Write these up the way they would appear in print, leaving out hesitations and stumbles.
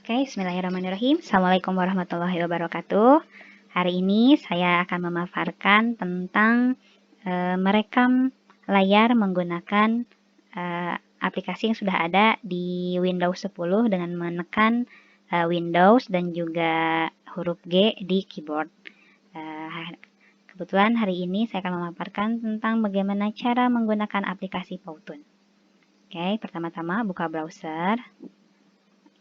Oke, bismillahirrahmanirrahim. Assalamualaikum warahmatullahi wabarakatuh. Hari ini saya akan memaparkan tentang merekam layar menggunakan aplikasi yang sudah ada di Windows 10 dengan menekan Windows dan juga huruf G di keyboard. Kebetulan hari ini saya akan memaparkan tentang bagaimana cara menggunakan aplikasi Powtoon. Oke, pertama-tama buka browser.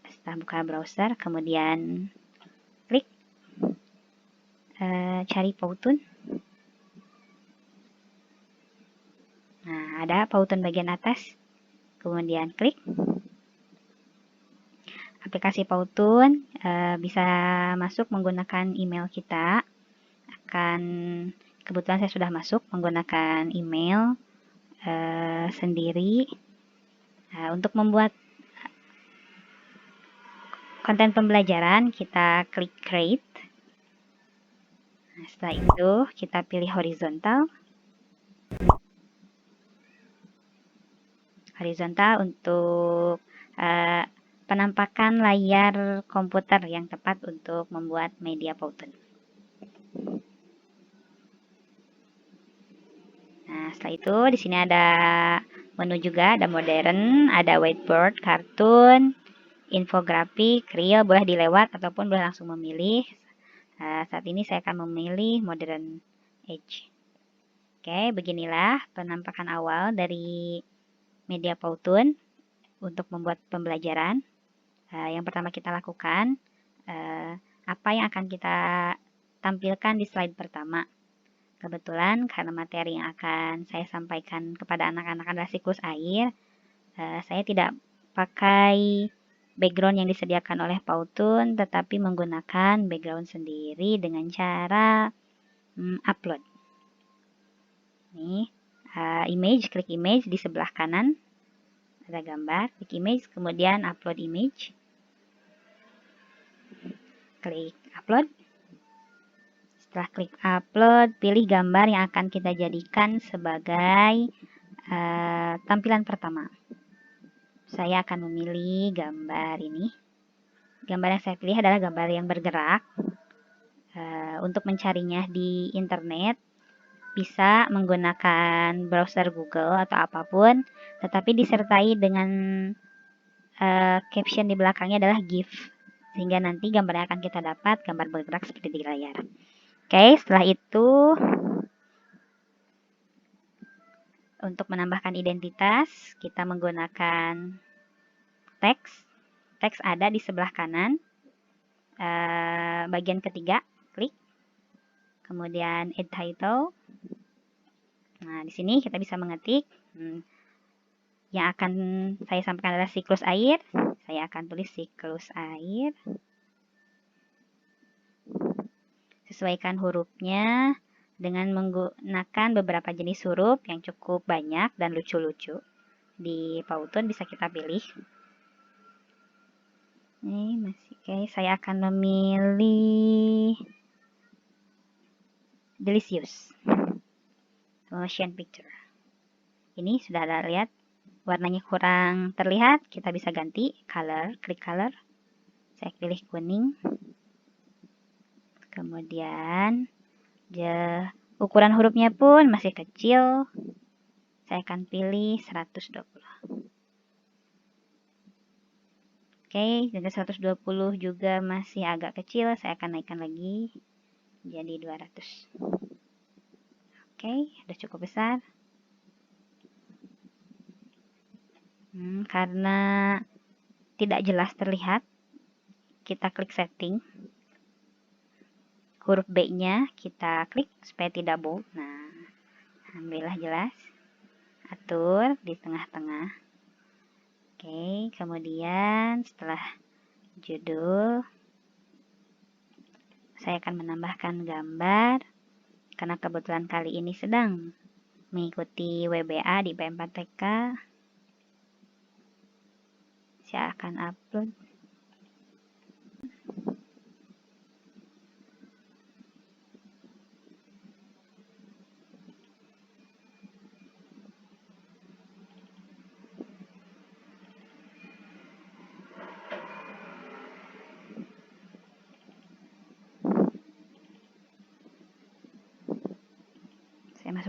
Setelah buka browser, kemudian klik cari Powtoon. Nah, ada Powtoon bagian atas. Kemudian klik. Aplikasi Powtoon bisa masuk menggunakan email kita. Kebetulan saya sudah masuk menggunakan email sendiri. Untuk membuat konten pembelajaran, kita klik create. Nah, setelah itu kita pilih horizontal. Horizontal untuk penampakan layar komputer yang tepat untuk membuat media Powtoon. Nah, setelah itu di sini ada menu juga, ada modern, ada whiteboard, kartun, infografik, reel, boleh dilewat ataupun boleh langsung memilih. Saat ini saya akan memilih modern age. Oke, beginilah penampakan awal dari media Powtoon untuk membuat pembelajaran. Yang pertama kita lakukan, apa yang akan kita tampilkan di slide pertama. Kebetulan karena materi yang akan saya sampaikan kepada anak-anak adalah siklus air, saya tidak pakai background yang disediakan oleh Powtoon, tetapi menggunakan background sendiri dengan cara upload. Nih, image, klik image di sebelah kanan, ada gambar, klik image, kemudian upload image. Klik upload. Setelah klik upload, pilih gambar yang akan kita jadikan sebagai tampilan pertama. Saya akan memilih gambar ini. Gambar yang saya pilih adalah gambar yang bergerak. Untuk mencarinya di internet, bisa menggunakan browser Google atau apapun, tetapi disertai dengan caption di belakangnya adalah GIF. Sehingga nanti gambar yang akan kita dapat, gambar bergerak seperti di layar. Oke, setelah itu untuk menambahkan identitas, kita menggunakan teks. Teks ada di sebelah kanan, bagian ketiga, klik. Kemudian add title. Nah, di sini kita bisa mengetik. Yang akan saya sampaikan adalah siklus air. Saya akan tulis siklus air. Sesuaikan hurufnya dengan menggunakan beberapa jenis huruf yang cukup banyak dan lucu-lucu. Di Powtoon bisa kita pilih. Ini masih oke, saya akan memilih delicious motion picture. Ini sudah ada, lihat warnanya kurang terlihat, kita bisa ganti color, klik color. Saya pilih kuning. Kemudian ukuran hurufnya pun masih kecil. Saya akan pilih 120. Oke, dengan 120 juga masih agak kecil. Saya akan naikkan lagi jadi 200. Oke, sudah cukup besar. Karena tidak jelas terlihat, kita klik setting. Huruf B-nya kita klik supaya tidak bold. Nah, alhamdulillah jelas. Atur di tengah-tengah. Oke, kemudian setelah judul, saya akan menambahkan gambar. Karena kebetulan kali ini sedang mengikuti WBA di P4TK, saya akan upload.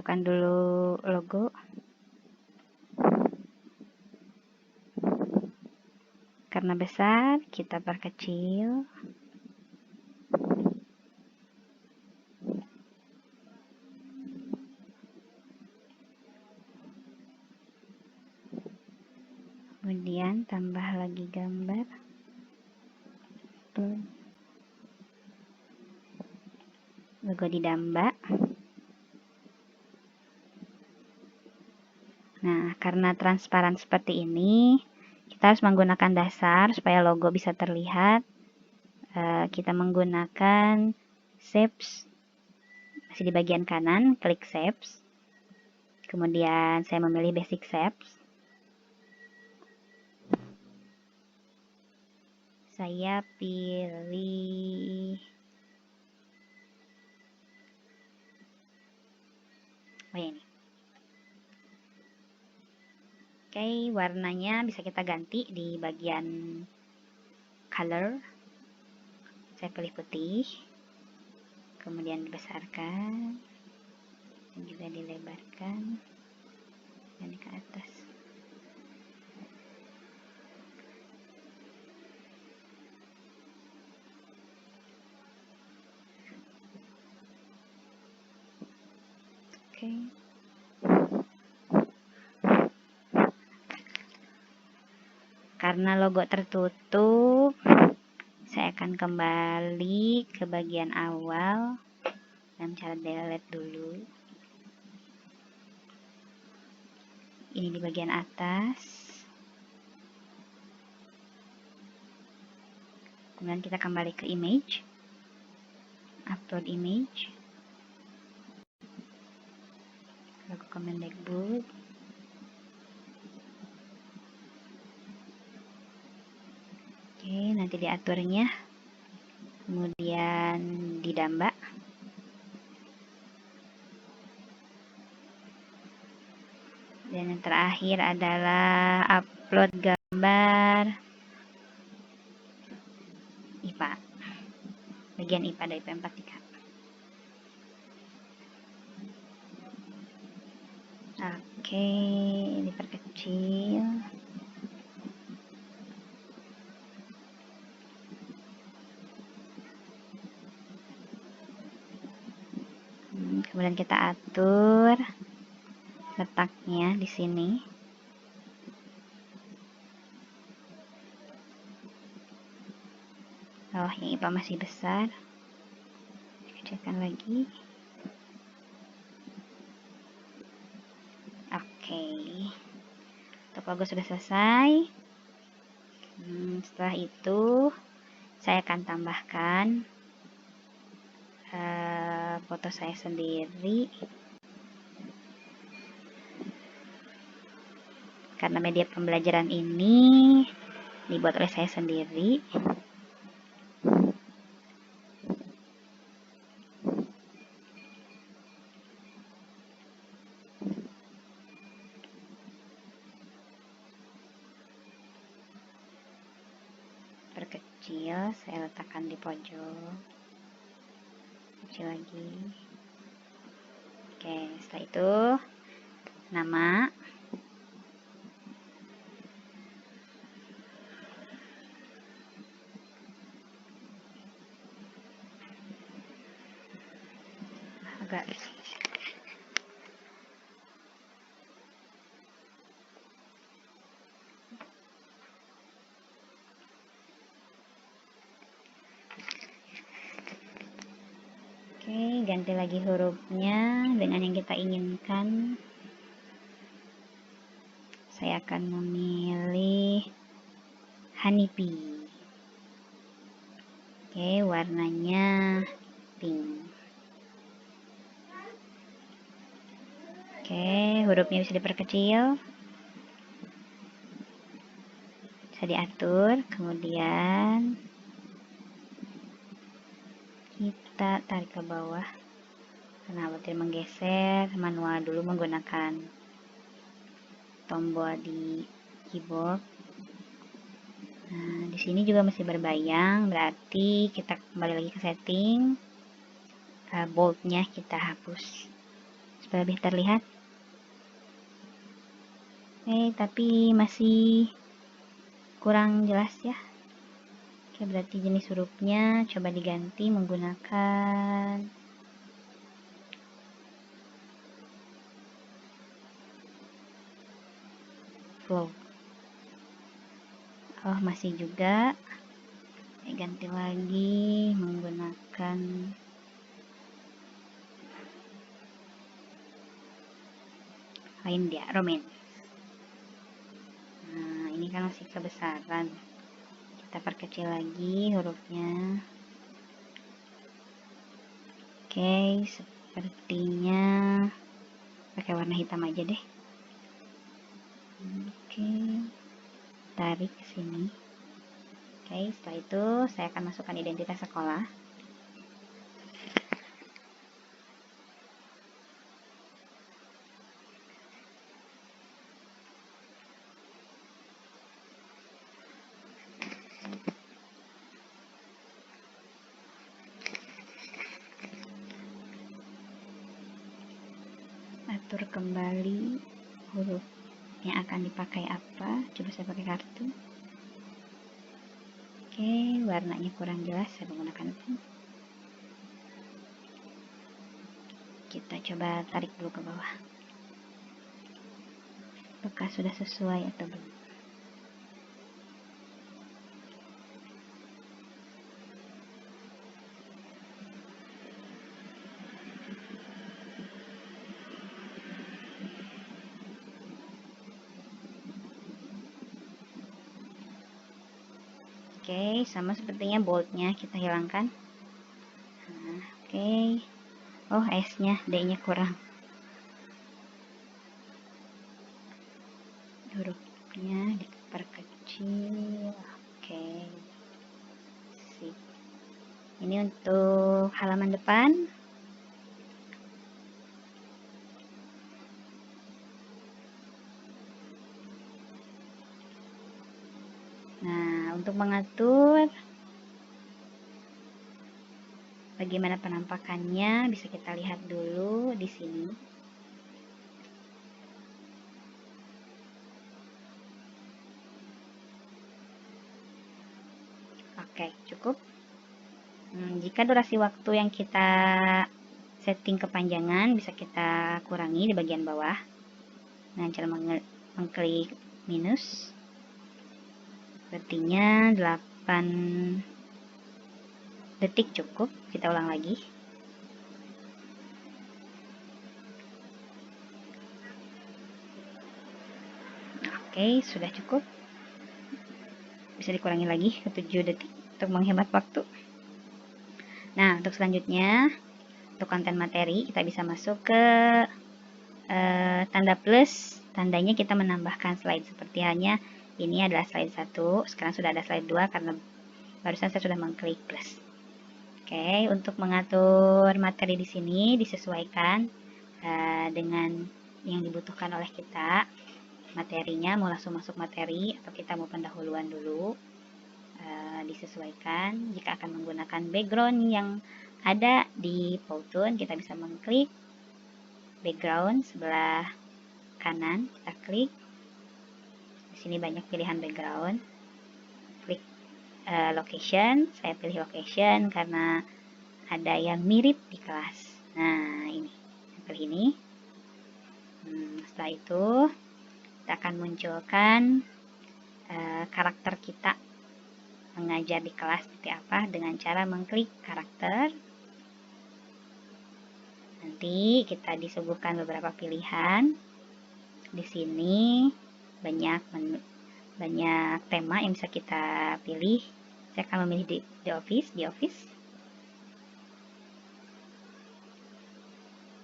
masukkan dulu logo. Karena besar, kita perkecil. Kemudian tambah lagi gambar. Logo didamba. Nah, karena transparan seperti ini, kita harus menggunakan dasar supaya logo bisa terlihat. Kita menggunakan shapes, masih di bagian kanan, klik shapes. Kemudian saya memilih basic shapes. Saya pilih ini. Oke, warnanya bisa kita ganti di bagian color. Saya pilih putih. Kemudian dibesarkan dan juga dilebarkan dan ke atas. Oke. Karena logo tertutup, saya akan kembali ke bagian awal dengan cara delete dulu. Ini di bagian atas. Kemudian kita kembali ke image, upload image, logo Kemendikbud. Oke, nanti diaturnya, kemudian didamba. Dan yang terakhir adalah upload gambar IPA, bagian IPA dari PM43. Oke, diperkecil. Kemudian kita atur letaknya di sini. Oh, yang IPA masih besar. Kecilkan lagi. Oke. Untuk logo sudah selesai. Setelah itu, saya akan tambahkan foto saya sendiri. Karena media pembelajaran ini dibuat oleh saya sendiri. Perkecil, saya letakkan di pojok. Kecil lagi. Oke, setelah itu nama. Agak Oke, ganti lagi hurufnya dengan yang kita inginkan. Saya akan memilih honeybee. Oke, warnanya pink. Oke, hurufnya bisa diperkecil. Bisa diatur, kemudian kita tarik ke bawah. Karena khawatir menggeser, manual dulu menggunakan tombol di keyboard. Nah, di sini juga masih berbayang, berarti kita kembali lagi ke setting. Boldnya kita hapus supaya lebih terlihat. Tapi masih kurang jelas ya. Berarti jenis hurufnya coba diganti menggunakan flow. Oh, masih juga. Ganti lagi menggunakan India Romance. Nah, ini kan masih kebesaran. Kita perkecil lagi hurufnya. Oke, sepertinya pakai warna hitam aja deh. Oke, tarik ke sini. Oke, setelah itu saya akan masukkan identitas sekolah. Atur kembali huruf yang akan dipakai apa. Coba saya pakai kartu. Oke, warnanya kurang jelas, saya menggunakan pink. Kita coba tarik dulu ke bawah. Apakah sudah sesuai atau belum? Oke, sama sepertinya boldnya kita hilangkan. Nah, oke. Oh, S-nya, D-nya kurang. Hurufnya diperkecil. Oke. Sip. Ini untuk halaman depan. Nah, untuk mengatur bagaimana penampakannya bisa kita lihat dulu di sini. Oke, cukup. Jika durasi waktu yang kita setting kepanjangan bisa kita kurangi di bagian bawah dengan cara mengklik minus. Sepertinya 8 detik cukup. Kita ulang lagi. Oke, sudah cukup. Bisa dikurangi lagi ke 7 detik untuk menghemat waktu. Nah, untuk selanjutnya, untuk konten materi, kita bisa masuk ke tanda plus. Tandanya kita menambahkan slide. Seperti halnya ini adalah slide 1, sekarang sudah ada slide 2 karena barusan saya sudah mengklik plus. Oke, untuk mengatur materi di sini disesuaikan dengan yang dibutuhkan oleh kita. Materinya mau langsung masuk materi atau kita mau pendahuluan dulu, disesuaikan. Jika akan menggunakan background yang ada di Powtoon, kita bisa mengklik background sebelah kanan, kita klik. Di sini banyak pilihan background. Klik location, saya pilih location karena ada yang mirip di kelas. Nah, ini, pilih ini. Setelah itu, kita akan munculkan karakter kita mengajar di kelas seperti apa dengan cara mengklik karakter. Nanti kita disuguhkan beberapa pilihan. Di sini banyak tema yang bisa kita pilih. Saya akan memilih di office.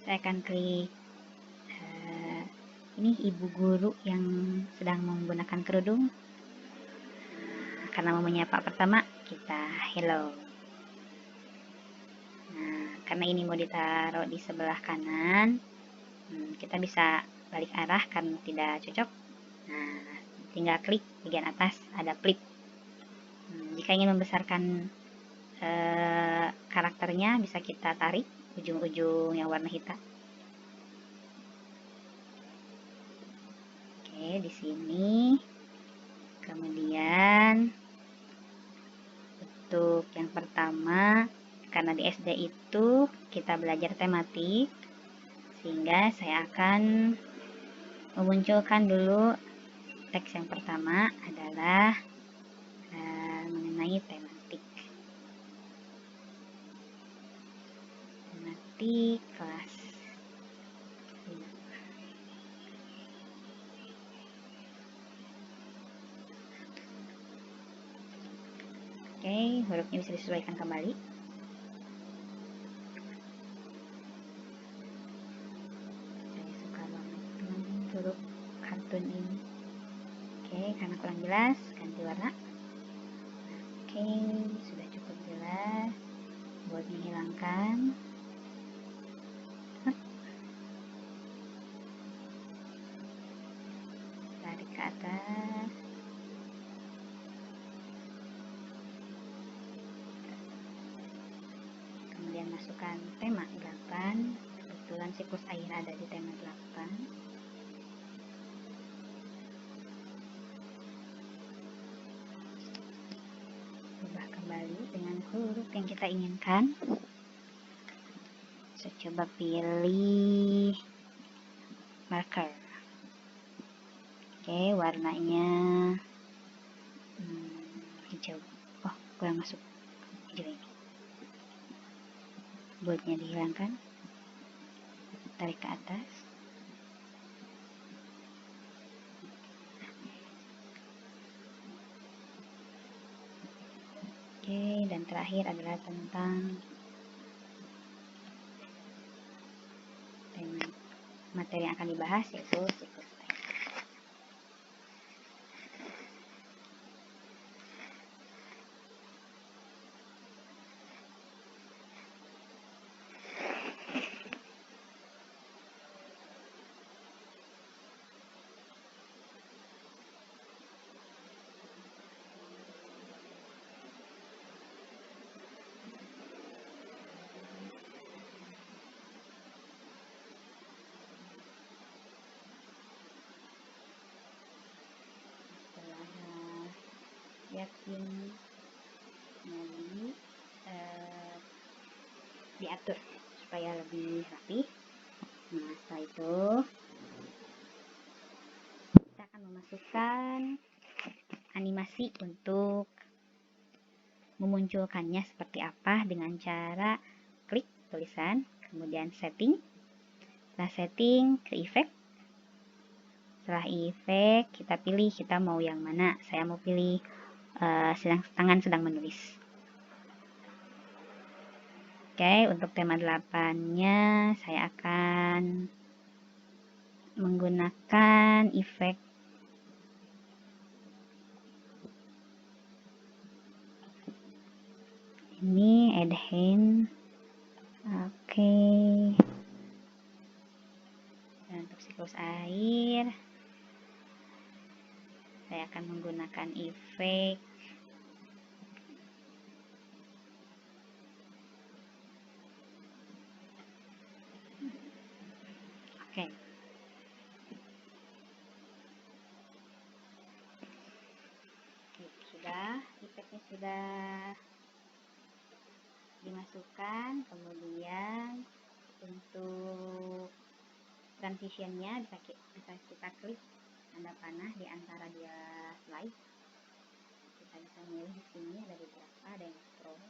Saya akan klik ini ibu guru yang sedang menggunakan kerudung. Karena mau menyapa pertama, kita hello. Nah, karena ini mau ditaruh di sebelah kanan, kita bisa balik arah karena tidak cocok. Nah, tinggal klik bagian atas, ada flip. Jika ingin membesarkan karakternya, bisa kita tarik ujung-ujung yang warna hitam. di sini. Kemudian untuk yang pertama, karena di SD itu kita belajar tematik, sehingga saya akan memunculkan dulu teks yang pertama adalah mengenai tematik kelas 5. Oke, hurufnya bisa disesuaikan kembali. Saya suka banget dengan huruf kartun ini. Oke, karena kurang jelas, ganti warna. Oke, sudah cukup jelas. Buatnya hilangkan. Tarik ke atas. Kemudian masukkan tema 8. Kebetulan siklus air ada di tema 8. Ubah kembali dengan huruf yang kita inginkan. Saya coba pilih marker. Oke, warnanya hijau. Oh, kurang masuk hijau ini. Boldnya dihilangkan. Tarik ke atas. Oke, dan terakhir adalah tentang tema materi yang akan dibahas, yaitu siklus air. Yakin diatur supaya lebih rapi. Nah, setelah itu kita akan memasukkan animasi untuk memunculkannya seperti apa dengan cara klik tulisan, kemudian setting. Setelah setting, ke efek. Setelah efek, kita pilih kita mau yang mana. Saya mau pilih tangan sedang menulis. Oke, untuk tema 8-nya saya akan menggunakan efek ini, add hand. Oke. Dan untuk siklus air saya akan menggunakan efek oke. Sudah, efeknya sudah dimasukkan. Kemudian untuk transitionnya bisa kita klik tanda panah di antara dia slide. Kita bisa milih di sini ada beberapa, ada yang scroll.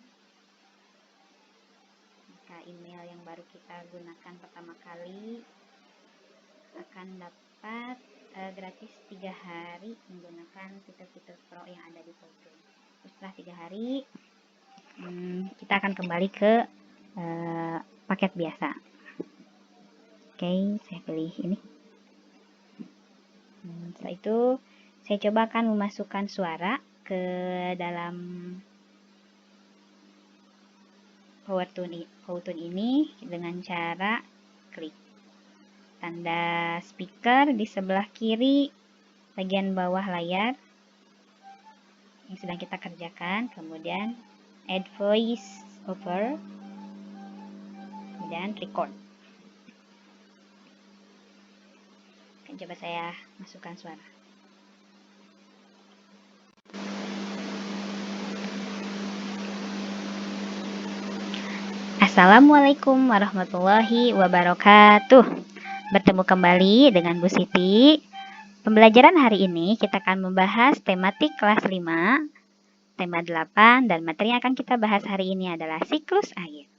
Jika email yang baru kita gunakan pertama kali akan dapat gratis 3 hari menggunakan fitur-fitur pro yang ada di Powtoon. Setelah 3 hari kita akan kembali ke paket biasa. Oke, saya pilih ini. Setelah itu saya coba akan memasukkan suara ke dalam Powtoon ini dengan cara klik tanda speaker di sebelah kiri bagian bawah layar yang sedang kita kerjakan, kemudian add voice over, kemudian record. Coba saya masukkan suara. Assalamualaikum warahmatullahi wabarakatuh. Bertemu kembali dengan Bu Siti. Pembelajaran hari ini kita akan membahas tematik kelas 5, tema 8, dan materi yang akan kita bahas hari ini adalah siklus air.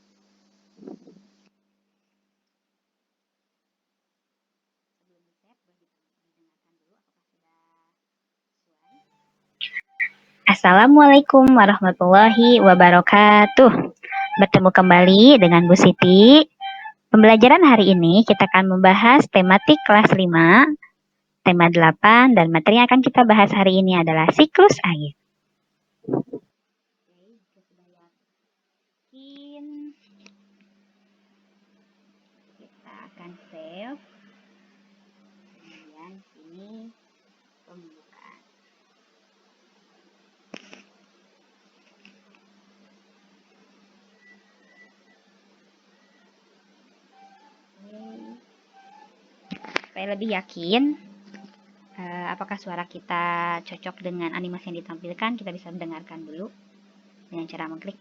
Assalamualaikum warahmatullahi wabarakatuh. Bertemu kembali dengan Bu Siti. Pembelajaran hari ini kita akan membahas tematik kelas 5, tema 8, dan materi yang akan kita bahas hari ini adalah siklus air. Kita akan save. Kemudian sini pembukaan. Supaya lebih yakin apakah suara kita cocok dengan animasi yang ditampilkan, kita bisa dengarkan dulu dengan cara mengklik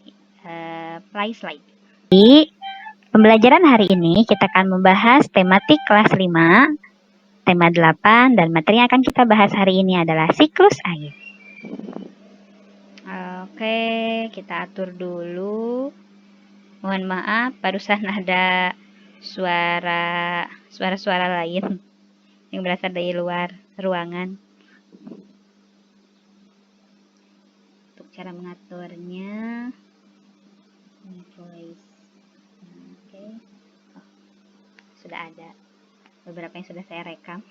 play slide. Di pembelajaran hari ini kita akan membahas tematik kelas 5, tema 8, dan materi yang akan kita bahas hari ini adalah siklus air. Oke, kita atur dulu. Mohon maaf, barusan ada suara-suara lain yang berasal dari luar ruangan. Untuk cara mengaturnya, voice. Oke. Oh, sudah ada beberapa yang sudah saya rekam.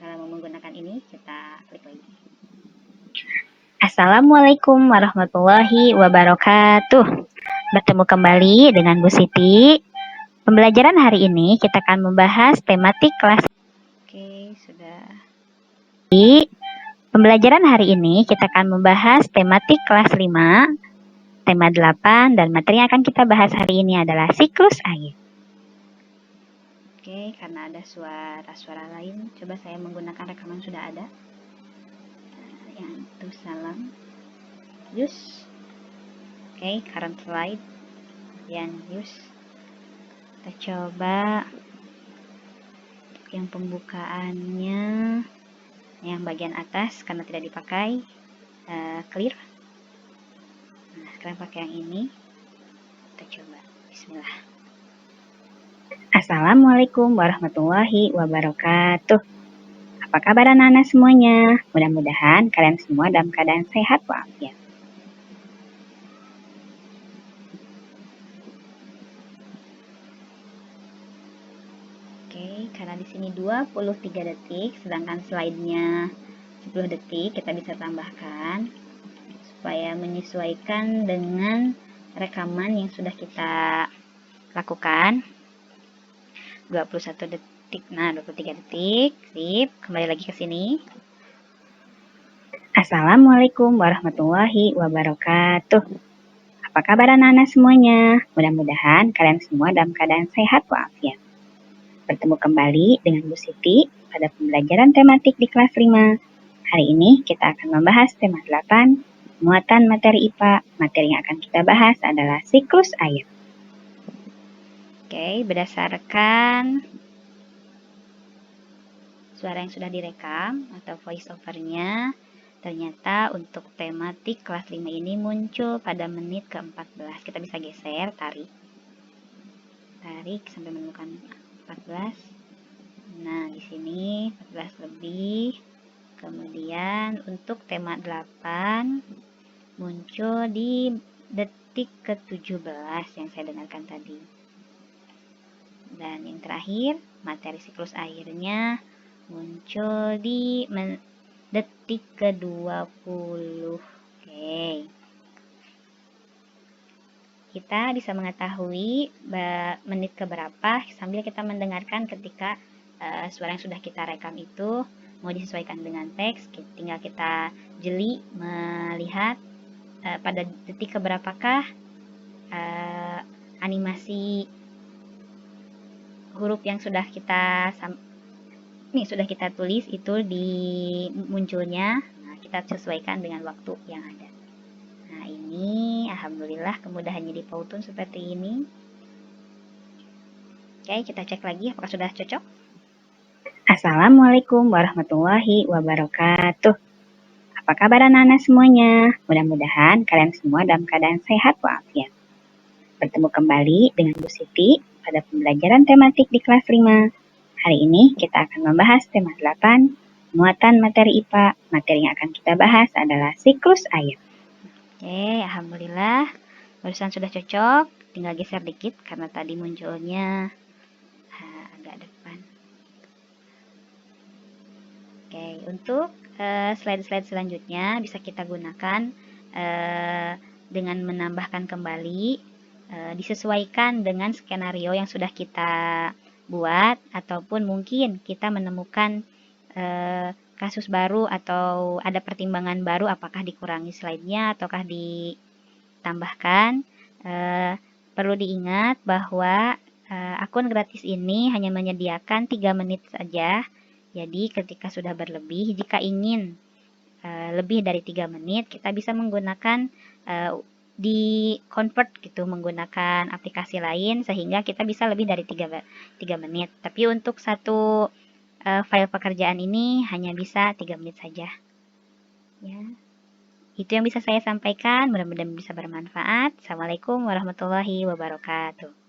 Kalau mau menggunakan ini, kita klik lagi. Assalamualaikum warahmatullahi wabarakatuh. Bertemu kembali dengan Bu Siti. Pembelajaran hari ini kita akan membahas tematik kelas. Oke, sudah. Di pembelajaran hari ini kita akan membahas tematik kelas 5, tema 8, dan materi yang akan kita bahas hari ini adalah siklus air. Oke, karena ada suara-suara lain, coba saya menggunakan rekaman sudah ada. Yang itu salam. Use. Oke, current slide. Yang use. Kita coba yang pembukaannya yang bagian atas karena tidak dipakai clear. Nah, sekarang pakai yang ini. Kita coba. Bismillah. Assalamualaikum warahmatullahi wabarakatuh. Apa kabar anak-anak semuanya? Mudah-mudahan kalian semua dalam keadaan sehat walafiat. Oke, karena di sini 23 detik, sedangkan slide-nya 10 detik, kita bisa tambahkan supaya menyesuaikan dengan rekaman yang sudah kita lakukan. 21 detik, nah 23 detik, sip, kembali lagi ke sini. Assalamualaikum warahmatullahi wabarakatuh. Apa kabar anak-anak semuanya? Mudah-mudahan kalian semua dalam keadaan sehat walafiat. Bertemu kembali dengan Bu Siti pada pembelajaran tematik di kelas 5. Hari ini kita akan membahas tema 8, muatan materi IPA. Materi yang akan kita bahas adalah siklus air. Oke, berdasarkan suara yang sudah direkam atau voice over-nya, ternyata untuk tematik kelas 5 ini muncul pada menit ke-14. Kita bisa geser, tarik sampai menemukan 14. Nah, di sini 14 lebih. Kemudian untuk tema 8 muncul di detik ke-17 yang saya dengarkan tadi. Dan yang terakhir, materi siklus airnya muncul di detik ke-20. Oke. Kita bisa mengetahui menit keberapa sambil kita mendengarkan ketika suara yang sudah kita rekam itu mau disesuaikan dengan teks. Tinggal kita jeli melihat pada detik keberapakah animasi huruf yang sudah kita tulis itu di munculnya. Nah, kita sesuaikan dengan waktu yang ada. Nah, ini ini. Alhamdulillah kemudahannya di Powtoon seperti ini. Oke, kita cek lagi apakah sudah cocok. Assalamualaikum warahmatullahi wabarakatuh. Apa kabar anak-anak semuanya? Mudah-mudahan kalian semua dalam keadaan sehat walafiat. Bertemu kembali dengan Bu Siti pada pembelajaran tematik di kelas 5. Hari ini kita akan membahas tema 8, muatan materi IPA. Materi yang akan kita bahas adalah siklus air. Oke, alhamdulillah. Barusan sudah cocok, tinggal geser dikit karena tadi munculnya agak depan. Oke, untuk slide-slide selanjutnya bisa kita gunakan dengan menambahkan kembali, disesuaikan dengan skenario yang sudah kita buat, ataupun mungkin kita menemukan kasus baru atau ada pertimbangan baru, apakah dikurangi slide-nya ataukah ditambahkan. Perlu diingat bahwa akun gratis ini hanya menyediakan 3 menit saja. Jadi ketika sudah berlebih, jika ingin lebih dari 3 menit, kita bisa menggunakan di convert gitu, menggunakan aplikasi lain sehingga kita bisa lebih dari 3 menit. Tapi untuk satu file pekerjaan ini hanya bisa 3 menit saja. Ya. Itu yang bisa saya sampaikan, mudah-mudahan bisa bermanfaat. Assalamualaikum warahmatullahi wabarakatuh.